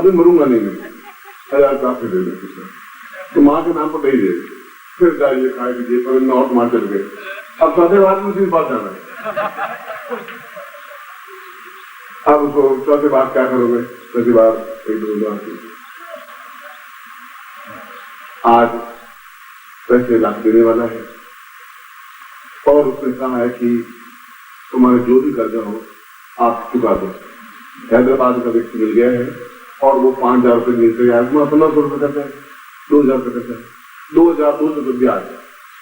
अभी मरूंगा नहीं मैं, 1000 रुपये दे दे, तो माँ के नाम पर नहीं दे, फिर जाइए खाए कीजिए, पर नॉट मार चल गए। अब चौथे बार में उसी बात जाना है। अब उसको चौथे बार क्या करोगे? चौथी बार एक दो आज पैसे लाख देने वाला है और उसने कहा है कि तुम्हारे जो भी कर्जा हो आप चुका दो। हैदराबाद का व्यक्ति मिल गया है और वो 5000 रुपये नीचे आया, 1500 रुपये करता है, 2000 रुपये करता है, 2200 रुपये ब्याज।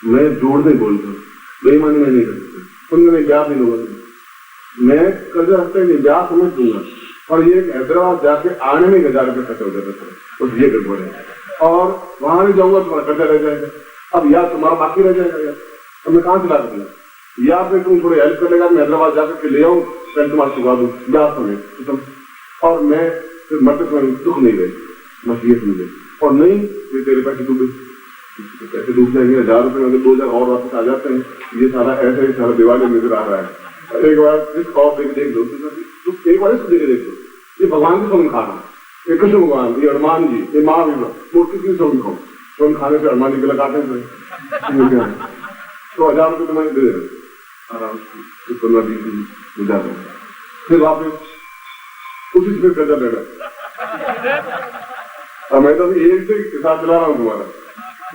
मैं जोड़ने बोलता हूँ, बेईमानी में नहीं कर सकते, उन्होंने ब्याज नहीं लूंगा, मैं कर्जा हफ्ते नहीं ब्याज समझ दूंगा। और ये हैदराबाद जाके आने में 1000 रुपये खर्चा हो जाता है, उस ये गड़बड़ है। और वहां नहीं जाऊंगा तुम्हारा कर्जा रह जाएगा, अब या तुम्हारा बाकी रह जाएगा यार, अब मैं कहाँ से ला दूंगा, या फिर तुम थोड़ी हेल्प कर लेगा, मैं हैदराबाद जाकर के ले आऊँ, पैसे तुम्हारा चुका दूँ, ब्याज समझ, और मैं फिर मरते समय दुख नहीं गए, बस ये समझे। और नहीं फिर तेरे पैसे डूबे, पैसे डूब जाएंगे, 1000 रुपये में 2000 और वापस आ जाते हैं। ये सारा ऐसा ही सारा दिवाली नजर आ रहा है। एक बार इस कॉप देख दो, तुम एक बार इसको देख देखो, ये भगवान की समझ खा रहा है, ये कृष्ण भगवान, ये हनुमान जी, ये महावीर, मूर्ति की समझ खाओ, तुम खाने से हनुमान जी के लगाते हैं तो 1000 रुपये तुम्हें दे देना आराम से, 15-20 दिन गुजार देना, फिर वापस उसी से कर्जा लेना। अब मैं तो एक से हिसाब चला रहा हूँ तुम्हारा,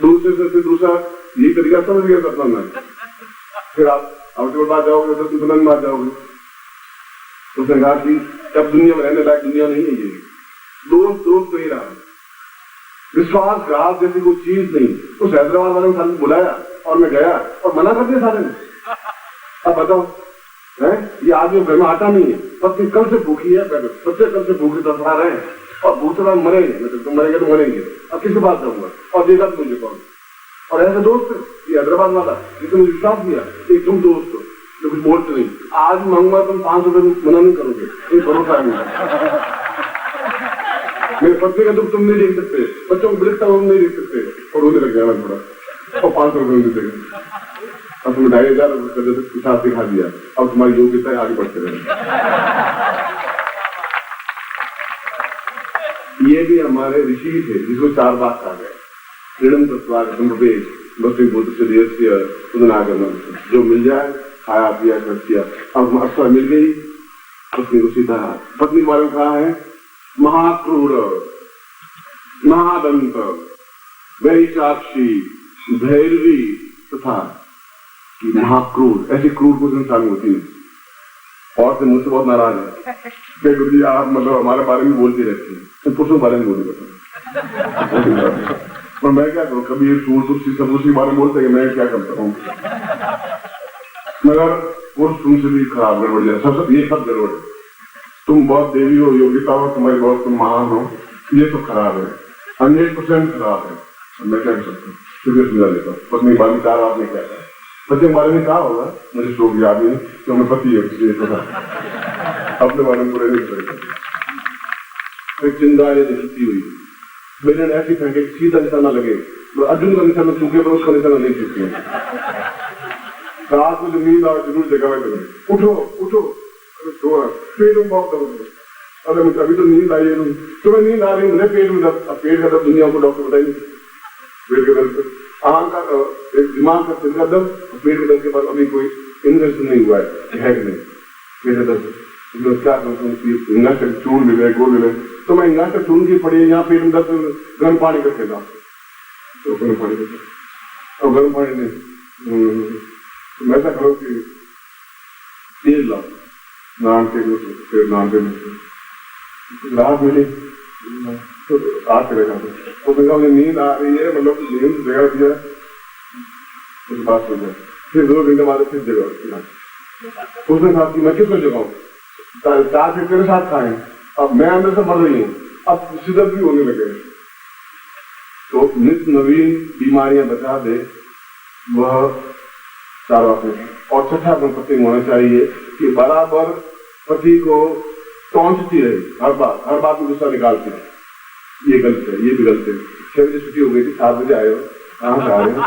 दूसरे से फिर दूसरा, यही तरीका समझ गया करना मैं। फिर आप आउटवर्ड बात जाओगे तो तुम बात जाओगे। उसने कहा कि जब दुनिया में रहने लायक दुनिया नहीं है ये, दोस्त तो ही रहा, विश्वासघात जैसी कोई चीज नहीं। उस हैदराबाद वाले ने साथ बुलाया और मैं गया और मना कर दिया सारे ने। अब बताओ है ये आदमी घर में आता नहीं है, पत्नी कल से भूखी है, बच्चे कल से भूखे तड़फड़ा रहे हैं और भूख से मरेंगे, मतलब तुम मरेंगे तो मरेंगे, अब किसके पास जाऊंगा और देगा मुझे कौन? और ऐसे दोस्त ये हैदराबाद वाला जिसने मुझे विश्वास दिया, एक तुम दोस्त हो जो कुछ बोलते नहीं, आज मांगूंगा तुम 500 रुपये मना नहीं करोगे, ये भरोसा है। मेरे पत्नी का दुख तुम नहीं देख सकते, बच्चों को बिलखता हुआ नहीं देख सकते, और रोने लग जाना थोड़ा, और 500 रुपये देगा। अब तुम्हें 2500 रुपये हिसाब दिखा दिया, अब तुम्हारी योग्यता है, आगे बढ़ते रहे। ये भी हमारे ऋषि थे जिसको 4 बात कहा गया, क्रीडम तत्वागतम प्रवेश बस्ती बोध से जो मिल जाए खाया पिया कर दिया। अब अक्सर मिल गई, पत्नी को सीधा, पत्नी के बारे में कहा है महाक्रूर, महादंत, वैशाक्षी, भैरवी तथा महाक्रूर। ऐसी क्रूर को संसार में होती है और से मुझसे बहुत नाराज है, गुरु जी आप मतलब हमारे बारे में बोलती रहती है, पुरुषों के बारे में बोलते रहते हैं, पर मैं क्या करूँ, कभी ये सूर तुलसी सब उसी बारे में बोलते हैं, मैं क्या करता हूँ, मगर पुरुष तुमसे भी खराब गड़बड़ जाए, सब ये सब गड़बड़ है। तुम बहुत देवी हो, योग्यता हो तुम्हारी, बहुत तुम महान हो, ये तो खराब है, 100% खराब है। मैं क्या कर सकता हूँ, फिर समझा लेता हूँ। पत्नी बाली 4 आपने क्या कहा, पति के बारे में कहा होगा, मुझे शोक याद नहीं कि मैं पति है, अपने बारे में पूरे नहीं करेगा। एक चिंगारी दिखती हुई मैंने ऐसी फेंके सीधा निशाना लगे, अर्जुन का निशाना चूके पर उसका निशाना नहीं चूके। रात में जो नींद आवे जरूर जगह में उठो उठो, पेट में बहुत दर्द, अरे मुझे अभी तो नींद आई है, तुम्हें नींद आ रही है, पेट में दर्द, पेट का दर्द दुनिया को डॉक्टर बताएंगे, पेट का दर्द, आंख का, दिमाग का सिर का दर्द, पेट के दर्द के बाद अभी कोई इन्फेक्शन नहीं हुआ है कि नहीं, पेट का दर्द क्या इंगास्टर चूर्ण ले, गोल ले, तो मैं इंगास्टर चूर्ण की पड़ी है यहाँ पेट में दर्द, गर्म पानी करके ला, तो गर्म पानी करके, और गर्म पानी नहीं, तो मैं ऐसा करो कि तेल लाओ, नान के फिर नान के रात मिली तो रात चले जाते, तो मुझे नींद आ रही है, मतलब नींद जगह दिया उस बात हो जाए, फिर 2 घंटे बाद फिर जगह उसने कहा कि मैं किसको जगाऊं, 4 फिर तेरे साथ खाए, अब मैं अंदर से मर रही हूँ, अब शिदत भी होने लगे। तो नित्य नवीन बीमारियां बचा दे वह 4 बातें। और छठा गुण पति होना चाहिए कि बराबर पति को टोंचती रहे, हर बात में गुस्सा निकालती है, ये गलत है, ये भी गलत है। 6 बजे छुट्टी हो गई थी, 7 बजे आए हो, कहाँ जा रहे हो?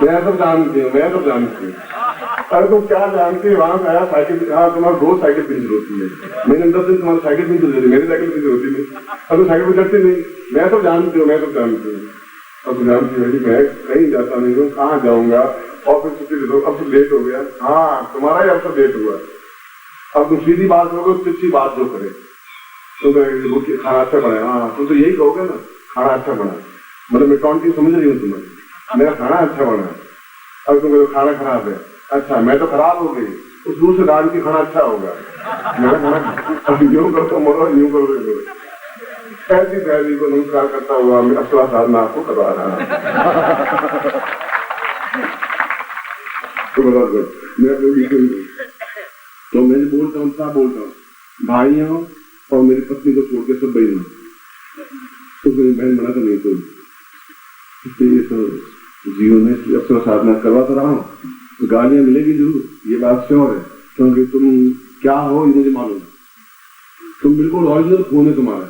मैं सब जानती हूँ, मैं सब जानती हूँ। अरे तुम क्या जानती है? वहां से आया साइकिल, हाँ तुम्हारा रोज साइकिल पंचर होती है। मैंने 10 दिन तुम्हारी साइकिल पंचर होती, मेरी साइकिल पंचर होती नहीं। अब तुम साइकिल पर चढ़ती नहीं। मैं सब जानती हूँ, मैं सब जानती हूँ। अब जानती है कि मैं कहीं जाता नहीं हूँ, कहाँ जाऊंगा? ऑफिस छुट्टी ले दो, अब तो लेट हो गया। हाँ तुम्हारा ही अवसर लेट हुआ। अब तुम सीधी बात करोगे, तुच्छी बात जो करे तो खाना अच्छा बना। हाँ तुम तो यही कहोगे ना, खाना अच्छा बना। मतलब मैं कौन चीज समझ रही हूँ तुम्हें, मेरा खाना अच्छा बना। अब तुम मेरा खाना खराब है। अच्छा मैं तो खराब हो गई, उस दूसरे डाल की खाना अच्छा होगा। मेरा खाना यूं करो तो मरो, यूं करो। ऐसी पहली को नमस्कार करता हुआ मैं असला साधना आपको करवा रहा हूँ। तो मैं बोलता हूँ, क्या बोलता हूँ, भाइयों और मेरी पत्नी को छोड़ के सब बहन, तो मेरी बहन बना तो नहीं कोई। इसलिए तो जीवन में अक्सर साधना करवा तो रहा हूँ, तो गालियां मिलेगी जरूर, ये बात श्योर है। क्योंकि तुम क्या हो ये मुझे मालूम है। तुम बिल्कुल ओरिजिनल खून है तुम्हारा।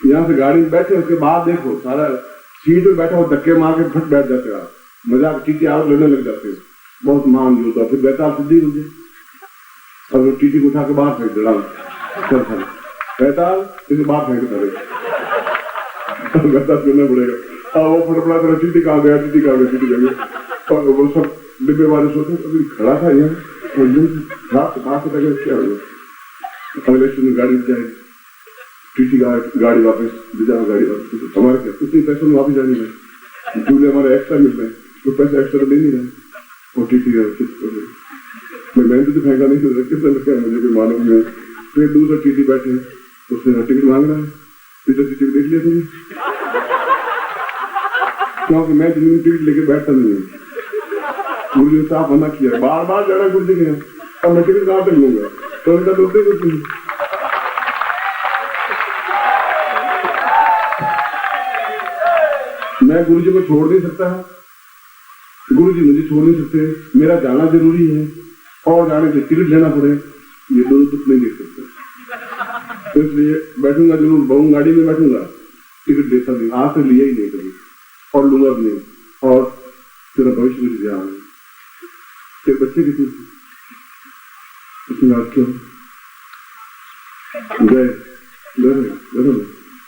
यहाँ से गाड़ी में बैठे, उसके बाद देखो सारा सीट में बैठा हो, धक्के मार के फट बैठ जाते हो आप, मजाक टीटी आवाज लड़ने लग जाते हो, बहुत मान जो होता। फिर बेताल सिद्धि मुझे और वो टीटी को उठा के बाहर फेंक दे, बेताल इसे बाहर फेंक दे, बेताल सुनना पड़ेगा। वो फटफड़ा कर टीटी कहाँ गया, टीटी कहाँ गया, टीटी गया। और वो सब डिब्बे वाले सोचते अभी खड़ा था यहाँ, क्या हुआ? अगले में गाड़ी जाएगी, टीटी गाड़ी वापस ले जाओ, गाड़ी वापस। हमारे क्या उतने पैसों में वापस जाने रहे, चूल्हे हमारे एक्स्ट्रा मिल रहे, तो पैसे एक्स्ट्रा दे नहीं रहे। और टीटी मैंने तो फेंका नहीं, कितना लगा मुझे कोई मालूम नहीं। फिर दूसरा टीटी बैठे, उसने टिकट मांग रहा है, पीछे टिकट देख लिया तुमने? क्योंकि मैं जिंदगी टिकट लेके बैठता नहीं हूँ, मुझे साफ मना किया, बार बार जाना कुछ नहीं है। अब मैं टिकट कहाँ तक लूंगा? तो उनका लोग कुछ नहीं। मैं गुरु जी को छोड़ नहीं सकता, गुरु जी मुझे छोड़ नहीं सकते, मेरा जाना जरूरी है और जाने से टिकट लेना पड़े, ये दोनों दुख नहीं देख सकते। तो इसलिए बैठूंगा जरूर, बहु गाड़ी में बैठूंगा, टिकट देता नहीं, आज से लिया ही नहीं कभी और लूंगा भी नहीं। और तेरा भविष्य मुझे ध्यान है, तेरे बच्चे कितने बात क्यों गए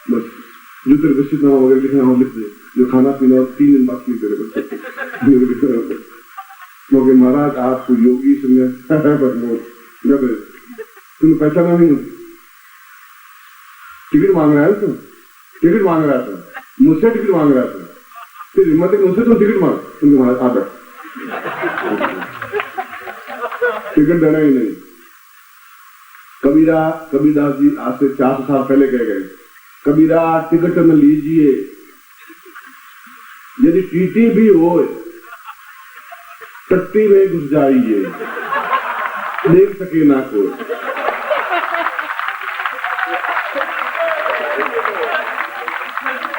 बस जो तेरे बच्चे नाम वगैरह लिखना हो लिख दे, जो खाना पीना 3 दिन बाद नहीं तेरे बच्चे। क्योंकि महाराज आपको योगी सुनिए तुम्हें पहचाना नहीं, टिकट मांग रहा है तुम, टिकट मांग रहा था मुझसे, टिकट मांग रहा था, फिर हिम्मत है मुझसे तुम टिकट मांग, तुमको महाराज आ बैठ, टिकट देना ही नहीं। कबीरदास जी आज से 400 साल पहले कह गए, कबीरा टिकट न लीजिए, यदि टीटी भी हो टट्टी में घुस जाइए, देख सके ना कोई।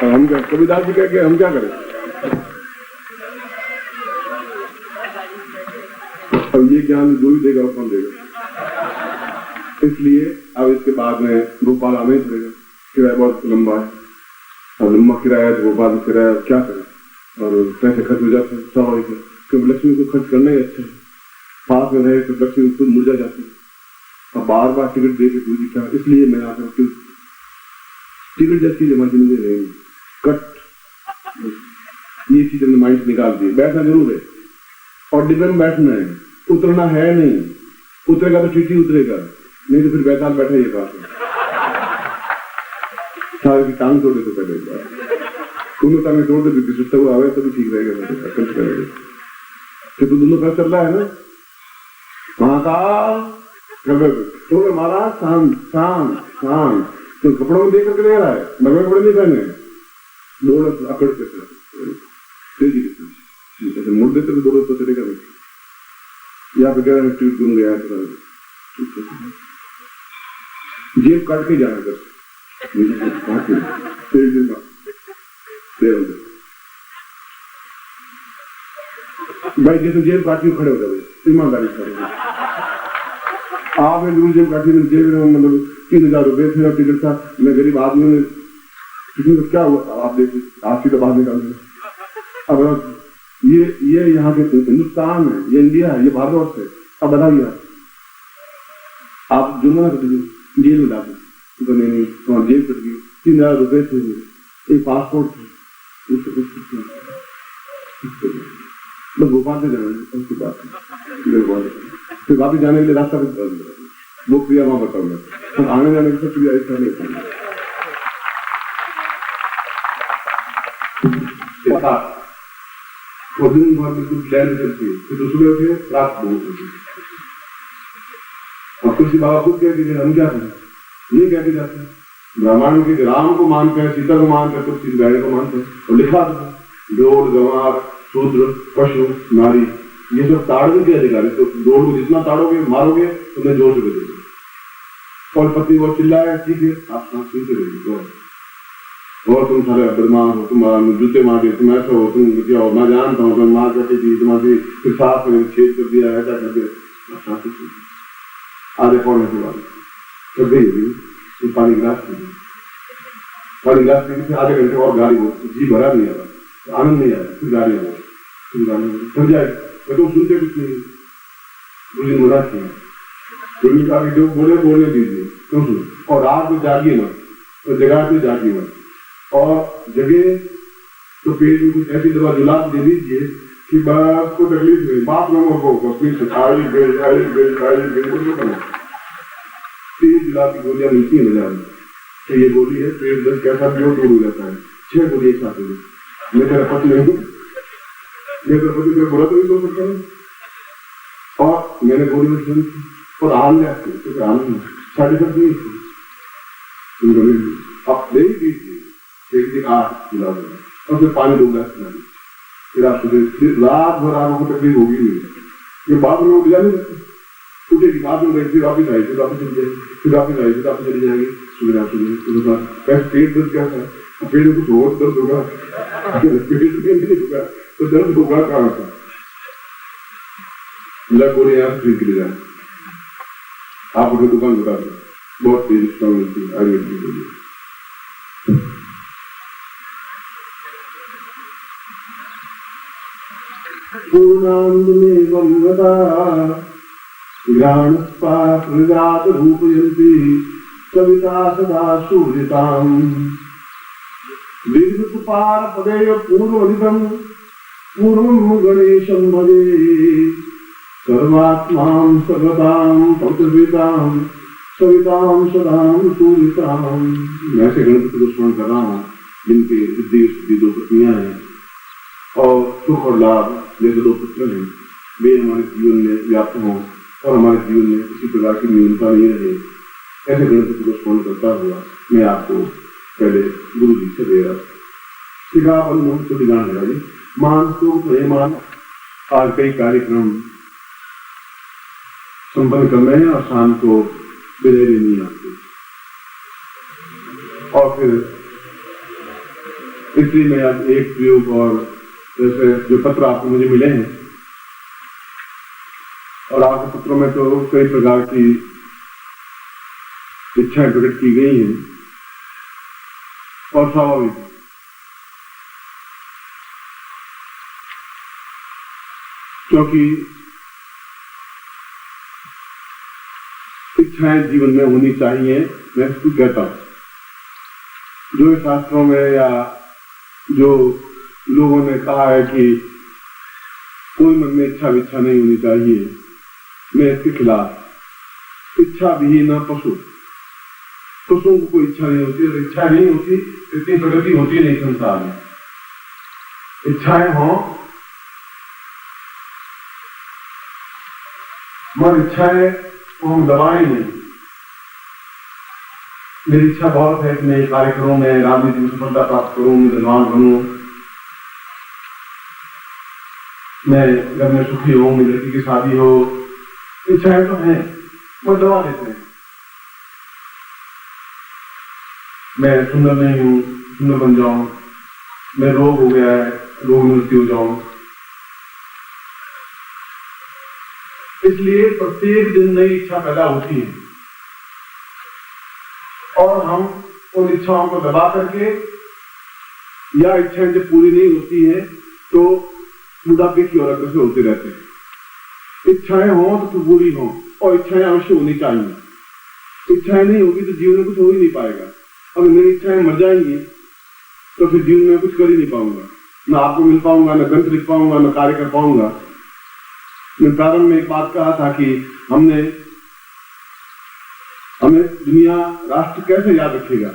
हम क्या, कबीरदास जी कह के हम क्या करें? अब ये ज्ञान जो ही देगा वो कौन देगा? इसलिए अब इसके बाद में भोपाल आना ही पड़ेगा, किराया बहुत लंबा है, और लंबा किराया है, भोपाल में किराया क्या करें, और पैसे खर्च हो जाते हैं स्वाभाविक है, क्योंकि लक्ष्मी को खर्च करना ही अच्छा है, पास में रहे तो लक्ष्मी खुद मुरझा जाती है। अब बार बार टिकट दे के पूरी क्या, इसलिए मैं आकर टिकट जैसी हमारी जिंदगी रहेगी, कट ये चीज हमने माइंड से निकाल दी। बैठना जरूर है और डिब्बे में बैठना है, उतरना है नहीं, उतरेगा तो टीटी उतरेगा, नहीं तो फिर बैताल बैठा ये बात है, सारे की टांग तोड़ दे तो पहले एक बार दोनों टांगे तोड़ दे, सुस्ता हुआ आवे तभी ठीक रहेगा। तो दोनों का चल रहा है ना, महाकाल तो महाराज शांत शांत शांत, तो कपड़ों में देख करके ले रहा है, नवे कपड़े नहीं पहने, दौड़ अकड़ के तेजी के साथ ऐसे मुड़ देते दौड़ तो चलेगा नहीं, या फिर कह रहे ट्यूट दूंगे यार, जेब काट के जाना कर भाई, जैसे जेब काटी खड़े हो जाए, ईमानदारी से आपने जरूर जेब काटी, जेब में मतलब 3000 रुपये थे और टिकट था, मैं गरीब आदमी ने क्या हुआ आप देखिए, आपकी तो बाहर निकाल अब ये यहाँ के हिंदुस्तान है, ये इंडिया है, ये भारतवर्ष है। अब बताइए आप जुर्माना कर दीजिए, जेल में डाल दीजिए, तो नहीं तुम्हारी जेल कट गई, 3,000 रुपए थे, एक पासपोर्ट था, उससे कुछ बस भोपाल से जाना है, उसके बाद फिर वापिस जाने के लिए रास्ता वो क्रिया वहां बताऊंगा, तो आने जाने की सब क्रिया ऐसा नहीं वो दिन भर बिल्कुल प्लान करती है, फिर दूसरे उठे रात बहुत होती है। और तुलसी बाबा खुद कहते हैं हम क्या करें, ये कहते जाते हैं ब्राह्मण के राम को मानते हैं, सीता को मानते हैं, तुलसी गाय को मानते हैं, और लिखा था जोड़ गंवार शूद्र पशु नारी ये सब ताड़ने के अधिकारी, तो जोड़ को जितना ताड़ोगे मारोगे उतने जोर से बजेगा। और पति वो चिल्लाया ठीक है आप सांस सुनते रहिए, और तुम सारे बदमाश हो, तुम जूते मार दिए, तुम ऐसा हो, तुम क्या हो, मैं जानता हूँ तुम मार करके थी, तुम्हारी फिर साफ छेद कर दिया, ऐसा कर दिया, आधे पौने के बाद कर गई पानी गिलास पानी गिलास पीने से आधे घंटे और गाड़ी हो, जी भरा नहीं आ रहा, आनंद नहीं आ रहा, फिर गाड़ी हो थक जाए, तो सुनते कुछ नहीं, मुझे मजा किया जो बोलने दीजिए क्यों सुनो, और रात में जागिए मत, तो जगह पे जागिए मत, और जगह तो पेट में कुछ ऐसी दवा जुला दे दीजिए कि बस को तकलीफ नहीं, बाप लोगों को तेज जुला की गोलियां मिलती है बाजार में, तो ये गोली है पेट दर्द कैसा भी हो दूर हो जाता है, 6 गोली एक साथ में, मैं तेरा पति नहीं हूँ, मैं तेरा पति तेरा बुरा तो नहीं हो सकता है, और मैंने गोली में सुनी थी और आनंद आते आनंद साढ़े तक नहीं थी, आप दे दीजिए 8 गिला और फिर पानी 2 गिलास पिला दीजिए, फिर आप रात भर आपको तकलीफ होगी नहीं, ये बाद में उठ जाने उठेगी, बाद में फिर वापिस आएगी, फिर वापिस चली जाएगी, फिर वापिस आएगी, फिर वापिस चली जाएगी, सुबह सुबह पेट दर्द क्या था, पेट में कुछ और दर्द होगा, पेट में नहीं होगा तो दर्द होगा कहाँ था, गोली यहाँ खरीद के ले जाए, आप उन्हें दुकान बता दें, बहुत तेज स्ट्रॉन्ग मिलती है आयुर्वेद की गोली। पूर्णांगमेवं गदा ग्राणस्पाकृजात रूपयन्ति सविता सदा सूर्यताम् विघ्नपारपदेय पूर्वनिधं पूर्वं गणेशं भजे सर्वात्मां सर्वदां पवित्रां सवितां सदां सूर्यताम्। मैं ऐसे गणपति को स्मरण कर रहा हूँ जिनके सिद्धि सिद्धि 2 पत्नियां हैं और सुख और लाभ जैसे 2 पुत्र हैं, वे हमारे जीवन में व्याप्त हों और हमारे जीवन में किसी प्रकार की न्यूनता नहीं रहे, ऐसे गणपति को स्मरण करता हुआ मैं आपको पहले गुरु जी से दे रहा सिखा मुक्त विधान है जी मान तो मान। आज कई कार्यक्रम संपन्न कर रहे हैं और शाम को बिरेली नहीं आते, और फिर इसलिए मैं आज एक प्रयोग और जैसे जो पत्र आपको मुझे मिले हैं, और आपके पत्रों में तो कई प्रकार की इच्छाएं प्रकट की गई हैं, और स्वाभाविक क्योंकि इच्छाएं जीवन में होनी चाहिए। मैं इसको कहता हूं, जो शास्त्रों में या जो लोगों ने कहा है कि कोई मन में इच्छा विच्छा नहीं होनी चाहिए, मैं इसके खिलाफ। इच्छा विहीन पशु, पशुओं को कोई इच्छा नहीं होती, और इच्छा नहीं होती इतनी प्रगति होती नहीं संसार में। इच्छाएं हों मगर इच्छाएं को हम दबाएं नहीं। मेरी इच्छा बहुत है कि मैं कार्य करूं, मैं राजनीति में सफलता प्राप्त करूं, मैं धनवान बनूं, मैं घर में सुखी हूं, मेरी लड़की की शादी हो। इच्छाएं तो हैं, वो दबा देते हैं। मैं सुंदर नहीं हूं, सुंदर बन जाऊं, मैं रोग हो गया है, रोग मुक्ति हो जाऊं। इसलिए प्रत्येक दिन नई इच्छा पैदा होती है, और हम उन इच्छाओं को दबा करके, या इच्छाएं जब पूरी नहीं होती है तो बुढ़ापे की और अग्रसर होते रहते हैं। इच्छाएं हो तो पूरी हो, और इच्छाएं अवश्य होनी चाहिए। इच्छाएं नहीं होगी तो जीवन में कुछ हो ही नहीं पाएगा। अगर मेरी इच्छाएं मर जाएंगी तो फिर जीवन में कुछ कर ही नहीं पाऊंगा, ना आपको मिल पाऊंगा, ना ग्रंथ लिख पाऊंगा, ना कार्य कर पाऊंगा। मैं प्रारंभ में एक बात कहा था कि हमें दुनिया, राष्ट्र कैसे याद रखेगा?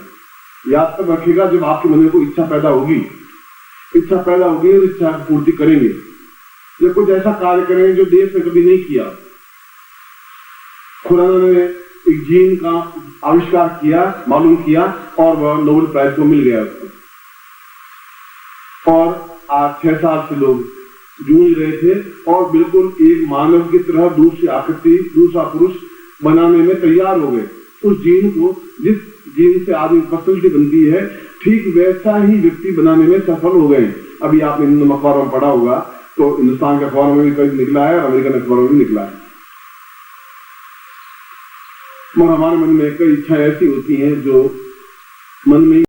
याद तब रखेगा जब आपके मन में कोई इच्छा पैदा होगी। इच्छा पैदा होगी और इच्छा की पूर्ति करेंगे, या कुछ ऐसा कार्य करेंगे जो देश ने कभी नहीं किया। खुराना ने एक जीन का आविष्कार किया, मालूम किया, और वह नोबेल प्राइज को मिल गया उसको। और आज 6 साल से लोग जूझ रहे थे और बिल्कुल एक मानव की तरह दूसरी आकृति, दूसरा पुरुष बनाने में तैयार हो गए। उस जीन को, जिस जीन से आदमी पर्सनैलिटी बनती है, ठीक वैसा ही व्यक्ति बनाने में सफल हो गए। अभी आपने इन अखबारों में पढ़ा होगा, तो हिंदुस्तान के अखबारों में भी कई निकला है और अमेरिकन अखबारों में भी निकला है। मगर हमारे मन में कई इच्छाएं ऐसी होती हैं जो मन में